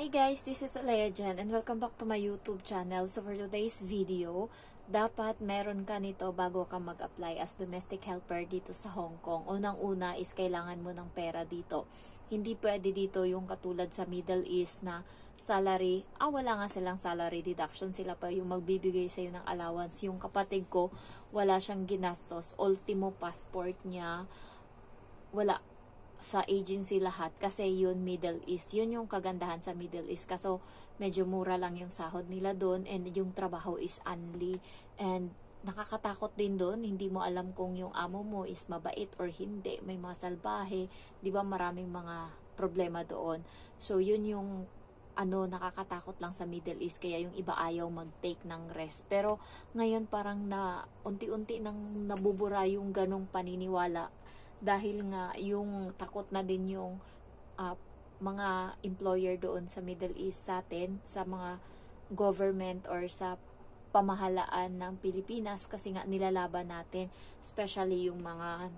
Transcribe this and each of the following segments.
Hi guys, this is Legend and welcome back to my YouTube channel. So for today's video, dapat meron ka nito bago ka mag-apply as domestic helper dito sa Hong Kong. Unang-una is kailangan mo ng pera dito. Hindi pwede dito yung katulad sa Middle East na salary, wala nga silang salary deduction, sila pa yung magbibigay sa'yo ng allowance. Yung kapatid ko, wala siyang ginastos, ultimo passport niya, wala sa agency lahat kasi yun Middle East. Yun yung kagandahan sa Middle East. Kaso medyo mura lang yung sahod nila doon and yung trabaho is only. And nakakatakot din doon. Hindi mo alam kung yung amo mo is mabait or hindi. May mga salbahe. Di ba maraming mga problema doon. So yun yung nakakatakot lang sa Middle East. Kaya yung iba ayaw mag-take ng rest. Pero ngayon parang na unti-unti nang nabubura yung ganong paniniwala. Dahil nga yung takot na din yung mga employer doon sa Middle East sa atin, sa mga government or sa pamahalaan ng Pilipinas kasi nga nilalaban natin, especially yung mga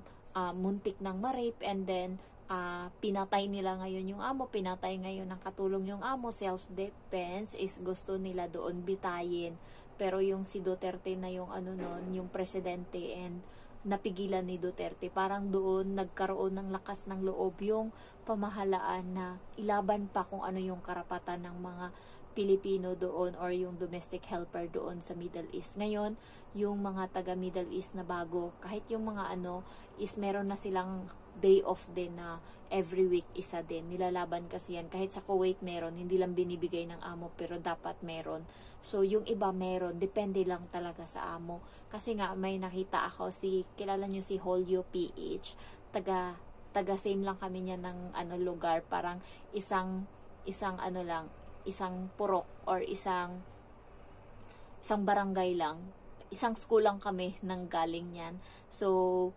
muntik ng ma-rape and then pinatay nila ngayon yung amo, pinatay ngayon ng katulong yung amo, self-defense is gusto nila doon bitayin. Pero yung si Duterte na yung yung presidente and napigilan ni Duterte. Parang doon nagkaroon ng lakas ng loob yung pamahalaan na ilaban pa kung ano yung karapatan ng mga Pilipino doon or yung domestic helper doon sa Middle East. Ngayon, yung mga taga Middle East na bago, kahit yung mga is meron na silang day off din na every week isa din. Nilalaban kasi yan. Kahit sa Kuwait meron, hindi lang binibigay ng amo pero dapat meron. So yung iba meron, depende lang talaga sa amo. Kasi nga may nakita ako kilala nyo si Holyo PH, taga same lang kami niya ng lugar, parang isang purok or isang barangay lang, isang school lang kami nang galing yan. So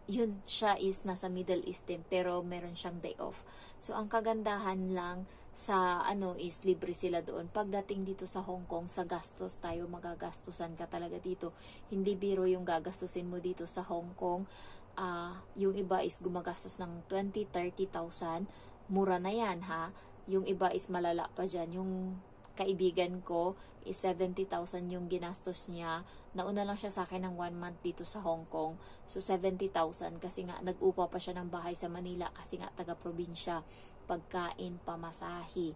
yun, siya is nasa Middle East din, pero meron siyang day off. So, ang kagandahan lang sa is libre sila doon. Pagdating dito sa Hong Kong, sa gastos tayo, magagastusan ka talaga dito. Hindi biro yung gagastusin mo dito sa Hong Kong. Yung iba is gumagastos ng 20,000-30,000. Mura na yan, ha? Yung iba is malala pa dyan. Yung kaibigan ko is 70,000 yung ginastos niya. Nauna lang siya sa akin ng 1 month dito sa Hong Kong. So 70,000 kasi nga nag-upa pa siya ng bahay sa Manila kasi nga taga-probinsya. Pagkain, pamasahe.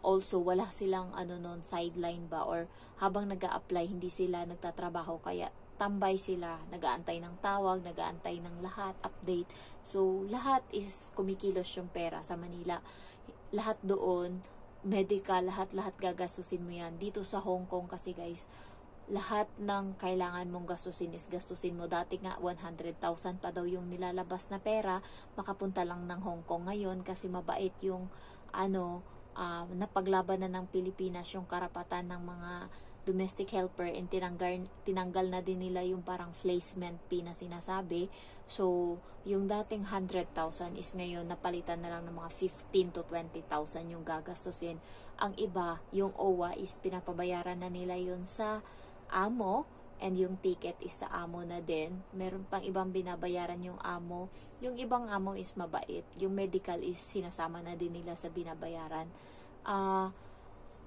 Also wala silang sideline ba or habang nag-a-apply hindi sila nagtatrabaho kaya tambay sila, nag-aantay ng tawag, nag-aantay ng lahat, update. So lahat is kumikilos yung pera sa Manila. Lahat doon medical, lahat gagastusin mo yan. Dito sa Hong Kong kasi guys, lahat ng kailangan mong gastusin is gastusin mo. Dati nga 100,000 pa daw yung nilalabas na pera, makapunta lang ng Hong Kong ngayon kasi mabait yung napaglaban na ng Pilipinas yung karapatan ng mga domestic helper and tinanggal na din nila yung parang placement fee na sinasabi. So, yung dating 100,000 is ngayon napalitan na lang ng mga 15 to 20,000 yung gagastusin. Ang iba, yung OWA is pinapabayaran na nila yun sa amo and yung ticket is sa amo na din. Meron pang ibang binabayaran yung amo. Yung ibang amo is mabait. Yung medical is sinasama na din nila sa binabayaran.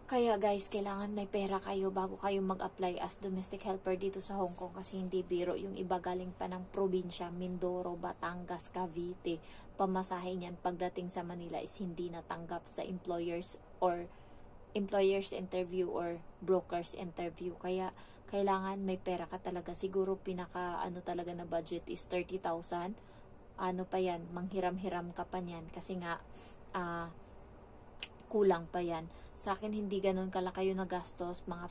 Kaya guys, kailangan may pera kayo bago kayo mag-apply as domestic helper dito sa Hong Kong kasi hindi biro. Yung iba galing pa ng probinsya, Mindoro, Batangas, Cavite. Pamasahe niyan pagdating sa Manila is hindi natanggap sa employers interview or brokers interview. Kaya kailangan may pera ka talaga. Siguro pinaka talaga na budget is 30,000. Pa yan, manghiram-hiram ka pa niyan kasi nga kulang pa yan. Sa akin, hindi ganun kalaki yung nagastos. Mga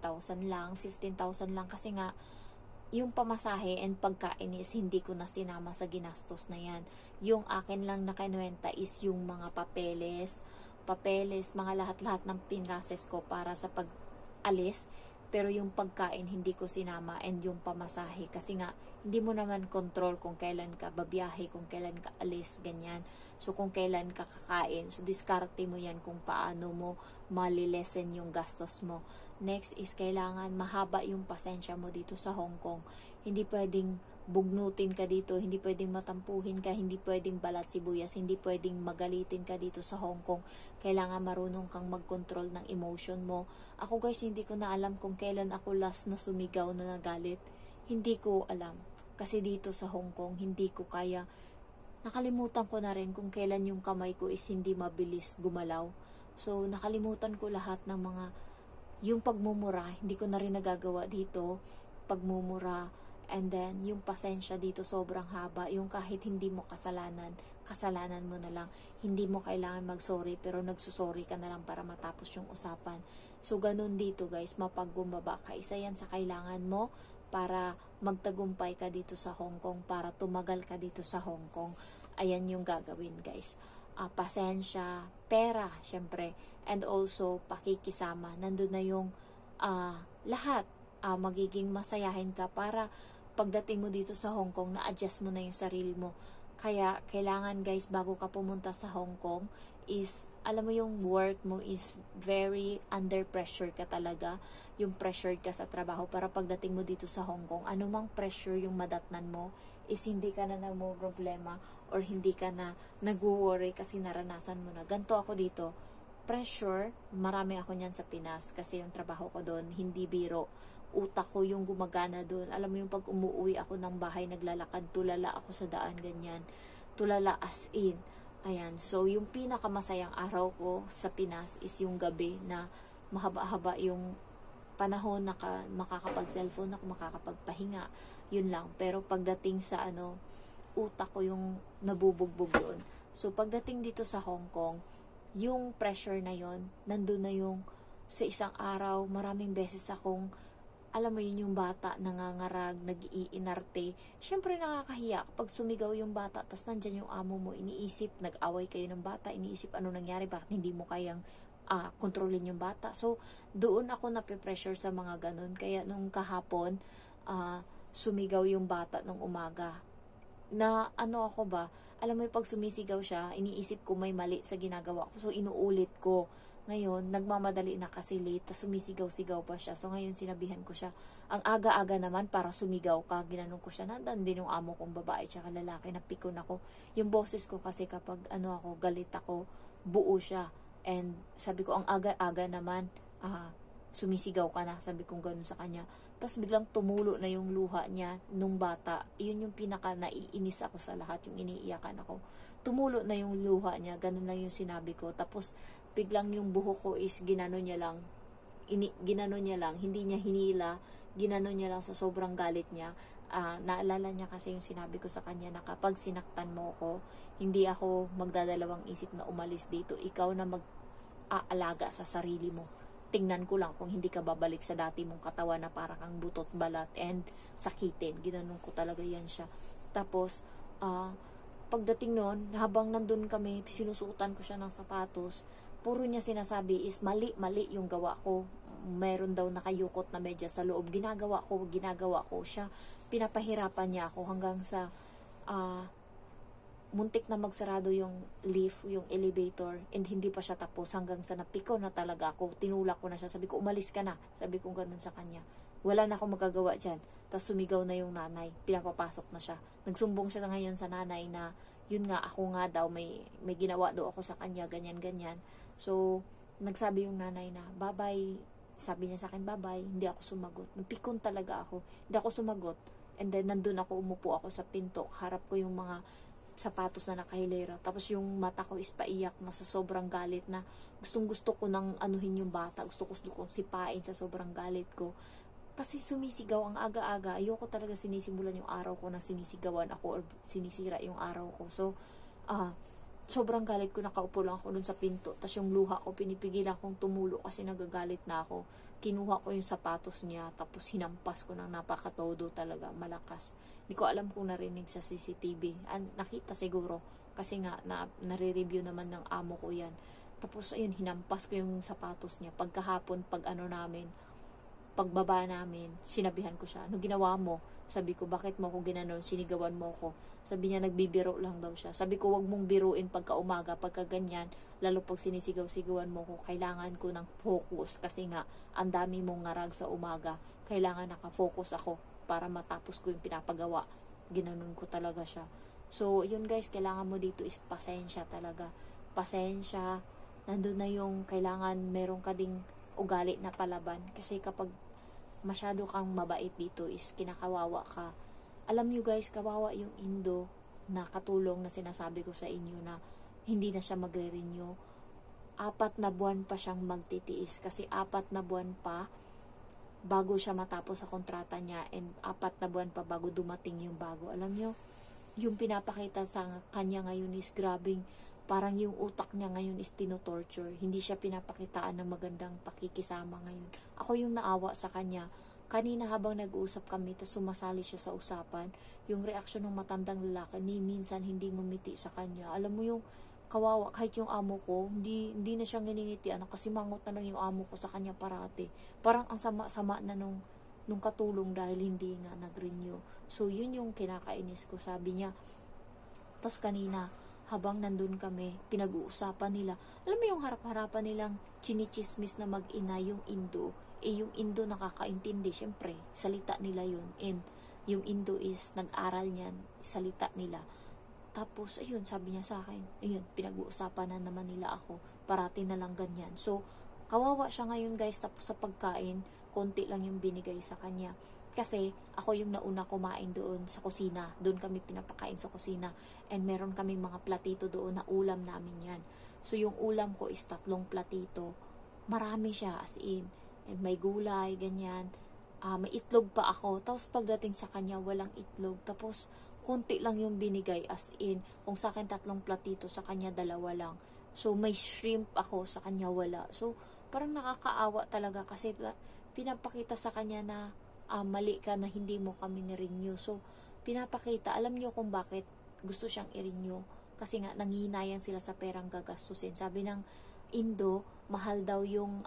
15,000 lang. 15,000 lang kasi nga, yung pamasahe and pagkain is hindi ko na sinama sa ginastos na yan. Yung akin lang na kinuwenta is yung mga papeles, mga lahat-lahat ng pinrases ko para sa pag-alis. Pero yung pagkain, hindi ko sinama and yung pamasahe. Kasi nga, hindi mo naman control kung kailan ka babiyahe, kung kailan ka alis, ganyan. So, kung kailan ka kakain. So, diskarte mo yan kung paano mo malilesen yung gastos mo. Next is kailangan mahaba yung pasensya mo dito sa Hong Kong. Hindi pwedeng bugnutin ka dito, hindi pwedeng matampuhin ka, hindi pwedeng balat sibuyas, hindi pwedeng magalitin ka dito sa Hong Kong. Kailangan marunong kang mag-control ng emotion mo. Ako guys, hindi ko na alam kung kailan ako last na sumigaw na nagalit. Hindi ko alam. Kasi dito sa Hong Kong, hindi ko kaya. Nakalimutan ko na rin kung kailan yung kamay ko is hindi mabilis gumalaw. So, nakalimutan ko lahat ng mga, yung pagmumura, hindi ko na rin nagagawa dito. Pagmumura, and then, yung pasensya dito sobrang haba. Yung kahit hindi mo kasalanan, kasalanan mo na lang. Hindi mo kailangan mag-sorry, pero nagsusorry ka na lang para matapos yung usapan. So, ganun dito guys, mapaggumbaba ka. Isa yan sa kailangan mo para magtagumpay ka dito sa Hong Kong, para tumagal ka dito sa Hong Kong. Ayan yung gagawin guys. Pasensya, pera, syempre, and also pakikisama. Nandun na yung lahat. Magiging masayahin ka para pagdating mo dito sa Hong Kong, na-adjust mo na yung sarili mo. Kaya, kailangan guys, bago ka pumunta sa Hong Kong, is, alam mo yung work mo is very under pressure ka talaga. Yung pressured ka sa trabaho para pagdating mo dito sa Hong Kong, anumang pressure yung madatnan mo, is hindi ka na problema or hindi ka na nag-worry kasi naranasan mo na. Ganto ako dito. Pressure, marami ako niyan sa Pinas kasi yung trabaho ko doon, hindi biro. Utak ko yung gumagana doon. Alam mo yung pag umuwi ako ng bahay, naglalakad, tulala ako sa daan, ganyan. Tulala as in. Ayan. So, yung pinakamasayang araw ko sa Pinas is yung gabi na mahaba-haba yung panahon na makakapag-cellphone ako, makakapagpahinga. Yun lang. Pero pagdating sa utak ko yung nabubugbog doon. So, pagdating dito sa Hong Kong, yung pressure na yon, nandun na yung sa isang araw, maraming beses akong alam mo yun, yung bata nangangarag, nag-iinarte. Siyempre nakakahiya kapag sumigaw yung bata, tas nandyan yung amo mo, iniisip, nag-away kayo ng bata, iniisip ano nangyari, bakit hindi mo kayang kontrolin yung bata. So, doon ako nape-pressure sa mga ganun. Kaya nung kahapon, sumigaw yung bata nung umaga. Na ako ba, alam mo yung pag sumisigaw siya, iniisip ko may mali sa ginagawa ko. So, inuulit ko. Ngayon, nagmamadali na kasi late, tas sumisigaw-sigaw pa siya. So, ngayon, sinabihan ko siya. Ang aga-aga naman para sumigaw ka. Ginanong ko siya. Nandan din yung amo kong babae tsaka lalaki. Napikon ako. Yung boses ko kasi kapag ako, galit ako, buo siya. And sabi ko, ang aga-aga naman, sumisigaw ka na. Sabi kong ganun sa kanya. Tapos biglang tumulo na yung luha niya nung bata. Iyon yung pinaka naiinis ako sa lahat, yung iniiyakan ako. Tumulo na yung luha niya. Ganun lang yung sinabi ko. Tapos biglang yung buhok ko is ginano niya lang, hindi niya hinila, ginano niya lang sa sobrang galit niya. Naalala niya kasi yung sinabi ko sa kanya na kapag sinaktan mo ko, hindi ako magdadalawang isip na umalis dito, ikaw na mag-aalaga sa sarili mo. Tingnan ko lang kung hindi ka babalik sa dati mong katawan na para kang butot balat and sakitin. Ginanong ko talaga yan siya. Tapos, pagdating nun, habang nandun kami, sinusuotan ko siya ng sapatos, puro niya sinasabi is mali yung gawa ko. Meron daw nakayukot na medyas sa loob. Ginagawa ko siya. Pinapahirapan niya ako hanggang sa muntik na magsarado yung lift, yung elevator, and hindi pa siya tapos hanggang sa napikaw na talaga ako. Tinulak ko na siya. Sabi ko, umalis ka na. Sabi ko ganun sa kanya. Wala na akong magagawa dyan. Tapos sumigaw na yung nanay. Pinapapasok na siya. Nagsumbong siya ngayon sa nanay na yun nga, ako nga daw, may ginawa daw ako sa kanya, ganyan. So, nagsabi yung nanay na, bye-bye. Sabi niya sa akin, bye-bye. Hindi ako sumagot. Napikon talaga ako. Hindi ako sumagot. And then, nandun ako, umupo ako sa pinto. Harap ko yung mga sapatos na nakahilera. Tapos yung mata ko is paiyak na sa sobrang galit na gustong-gusto ko nang anuhin yung bata. Gusto ko sipain sa sobrang galit ko. Kasi sumisigaw ang aga-aga. Ayoko talaga sinisimulan yung araw ko na sinisigawan ako or sinisira yung araw ko. So, sobrang galit ko, nakaupo lang ako dun sa pinto. Tapos yung luha ko, pinipigilan kong tumulo kasi nagagalit na ako. Kinuha ko yung sapatos niya, tapos hinampas ko ng napakatodo talaga, malakas. Hindi ko alam kung narinig sa CCTV. Nakita siguro, kasi nga, nare-review naman ng amo ko yan. Tapos, ayun, hinampas ko yung sapatos niya. Pagkahapon, pagbaba namin, sinabihan ko siya, ano ginawa mo? Sabi ko, bakit mo ako ginanon? Sinigawan mo ko. Sabi niya, nagbibiro lang daw siya. Sabi ko, wag mong biruin pagka umaga, pagka ganyan, lalo pag sinisigaw-sigawan mo ko, kailangan ko ng focus. Kasi nga, ang dami mong ngarag sa umaga. Kailangan nakafocus ako para matapos ko yung pinapagawa. ginanon ko talaga siya. So, yun guys, kailangan mo dito is pasensya talaga. Pasensya, nandun na yung kailangan meron ka ding ugali na palaban. Kasi kapag masyado kang mabait dito is kinakawawa ka. Alam nyo guys, kawawa yung Indo na katulong na sinasabi ko sa inyo na hindi na siya magre-renew. 4 na buwan pa siyang magtitiis kasi 4 na buwan pa bago siya matapos sa kontrata niya and 4 na buwan pa bago dumating yung bago. Alam nyo, yung pinapakita sa kanya ngayon is grabing, parang yung utak niya ngayon is tinotorture. Hindi siya pinapakitaan ng magandang pakikisama ngayon. Ako yung naawa sa kanya. Kanina habang nag-uusap kami, tas sumasali siya sa usapan, yung reaksyon ng matandang lalaki, ni minsan hindi ngumiti sa kanya. Alam mo yung kawawa, kahit yung amo ko, hindi na siya nginingitian kasi mangot na lang yung amo ko sa kanya parati. Parang ang sama-sama na nung katulong dahil hindi nga nag-renew. So, yun yung kinakainis ko. Sabi niya, tas kanina, habang nandun kami, pinag-uusapan nila. Alam mo yung harap-harapan nilang chinichismis na mag-ina yung Indo. Yung Indo nakakaintindi, syempre, salita nila yun. And yung Indo is nag-aral niyan, salita nila. Tapos, ayun, sabi niya sa akin, ayun, pinag-uusapan na naman nila ako. Parati na lang ganyan. So, kawawa siya ngayon guys, tapos sa pagkain, konti lang yung binigay sa kanya. Kasi, ako yung nauna kumain doon sa kusina. Doon kami pinapakain sa kusina. And meron kami mga platito doon na ulam namin yan. So, yung ulam ko is 3 platito. Marami siya, as in. And may gulay, ganyan. May itlog pa ako. Tapos, pagdating sa kanya, walang itlog. Tapos, konti lang yung binigay, as in. Kung sa akin 3 platito, sa kanya 2 lang. So, may shrimp ako, sa kanya wala. So, parang nakakaawa talaga kasi pinapakita sa kanya na mali ka na hindi mo kami ni-renew. So, pinapakita, alam niyo kung bakit gusto siyang i-renew. Kasi nga, nanghihinayan sila sa perang gagastusin. Sabi ng Indo, mahal daw yung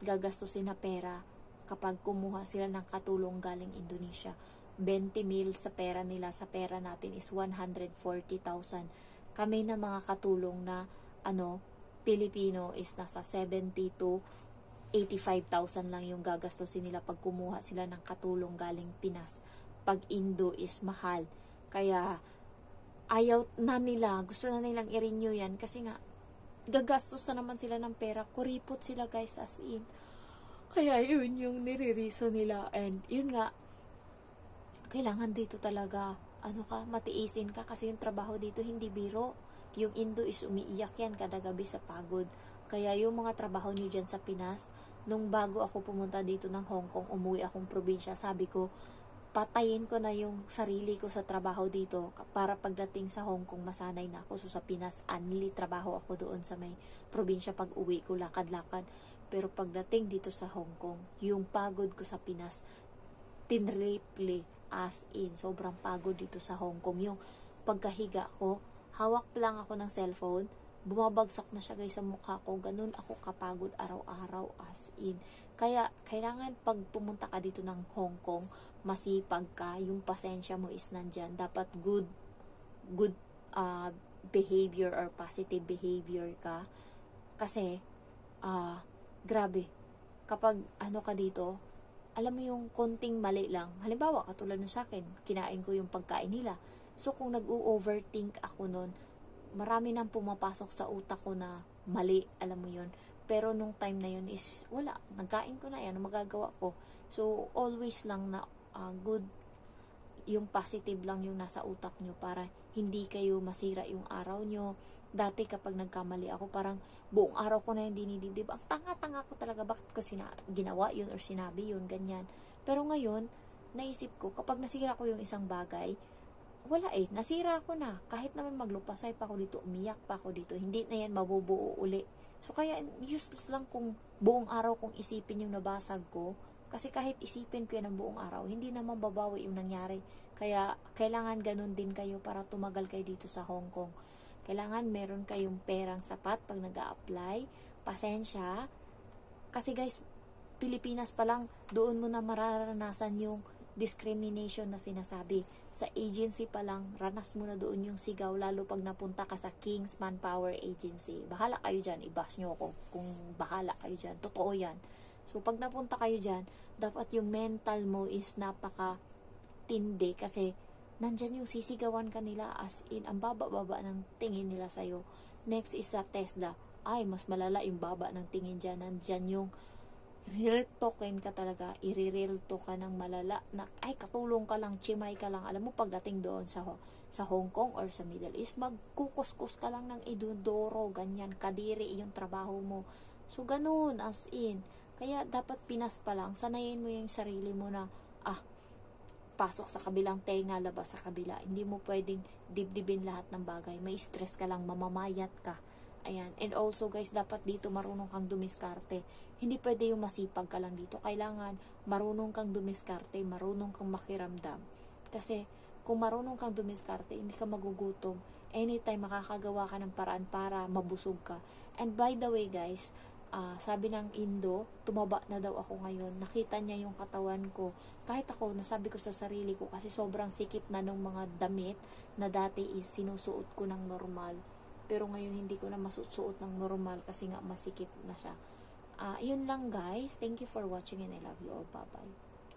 gagastusin na pera kapag kumuha sila ng katulong galing Indonesia. 20 mil sa pera nila, sa pera natin is 140,000. Kami na mga katulong na Pilipino is nasa 70 to 85,000 lang yung gagastusin nila pag kumuha sila ng katulong galing Pinas. Pag Indo is mahal. Kaya ayaw na nila, gusto na nilang i-renew yan kasi nga gagastos na naman sila ng pera. Kuripot sila guys, as in. Kaya yun yung niririso nila. And yun nga, kailangan dito talaga matiisin ka kasi yung trabaho dito hindi biro. Yung Indo is umiiyak yan kada gabi sa pagod. Kaya yung mga trabaho nyo dyan sa Pinas, nung bago ako pumunta dito ng Hong Kong, umuwi akong probinsya, sabi ko, patayin ko na yung sarili ko sa trabaho dito para pagdating sa Hong Kong masanay na ako. So sa Pinas, trabaho ako doon sa may probinsya, pag uwi ko lakad-lakad. Pero pagdating dito sa Hong Kong, yung pagod ko sa Pinas, tinriple, as in, sobrang pagod dito sa Hong Kong. Yung pagkahiga ko, hawak lang ako ng cellphone, bumabagsak na siya guys sa mukha ko. Ganun ako kapagod araw-araw, as in. Kaya kailangan pag pumunta ka dito ng Hong Kong, masipag ka, yung pasensya mo is nandyan. Dapat good behavior or positive behavior ka. Kasi grabe, kapag ka dito, alam mo yung konting mali lang. Halimbawa, katulad nun sa akin, kinain ko yung pagkain nila. So, kung nag-overthink ako nun, marami nang pumapasok sa utak ko na mali, alam mo yun. Pero nung time na yun is, wala, nagkain ko na yan, magagawa ko. So, always lang na good, yung positive lang yung nasa utak nyo para hindi kayo masira yung araw nyo. Dati kapag nagkamali ako, parang buong araw ko na yung dinidibdib. Ang tanga-tanga ko talaga, bakit ko ginawa yun or sinabi yun, ganyan. Pero ngayon, naisip ko, kapag nasira ko yung isang bagay, wala nasira ko na. Kahit naman maglupasay pa ako dito, umiyak pa ako dito, hindi na yan mabubuo uli. So kaya useless lang kung buong araw kong isipin yung nabasag ko. Kasi kahit isipin ko yan ang buong araw, hindi naman babawi yung nangyari. Kaya kailangan ganun din kayo para tumagal kayo dito sa Hong Kong. Kailangan meron kayong perang sapat pag nag-a-apply. Pasensya. Kasi guys, Pilipinas pa lang, doon mo na mararanasan yung discrimination na sinasabi. Sa agency pa lang, ranas mo na doon yung sigaw, lalo pag napunta ka sa King's Manpower Agency. Bahala kayo dyan, i-bash nyo ako kung bahala kayo dyan. Totoo yan. So, pag napunta kayo dyan, dapat yung mental mo is napaka-tindi kasi nandyan yung sisigawan ka nila, as in, ang baba-baba ng tingin nila sa'yo. Next is sa TESDA. Ay, mas malala yung baba ng tingin dyan. Nandyan yung real token ka talaga, i-real to ka ng malala na, ay, katulong ka lang, chimay ka lang. Alam mo, pagdating doon sa Hong Kong or sa Middle East, magkukuskus ka lang ng idudoro, ganyan, kadiri yung trabaho mo. So, ganun, as in. Kaya, dapat Pinas pa lang, sanayin mo yung sarili mo na, pasok sa kabilang tenga, labas sa kabila. Hindi mo pwedeng dibdibin lahat ng bagay. May stress ka lang, mamamayat ka. Ayan. And also guys, dapat dito marunong kang dumiskarte. Hindi pwede yung masipag ka lang dito. Kailangan marunong kang dumiskarte, marunong kang makiramdam. Kasi kung marunong kang dumiskarte, hindi ka magugutom. Anytime makakagawa ka ng paraan para mabusog ka. And by the way guys, sabi ng Indo, tumaba na daw ako ngayon. Nakita niya yung katawan ko. Kahit ako, nasabi ko sa sarili ko kasi sobrang sikip na ng mga damit na dati is sinusuot ko ng normal. Pero ngayon hindi ko na masusuot ng normal kasi nga masikip na siya. Yun lang guys. Thank you for watching and I love you all. Bye-bye.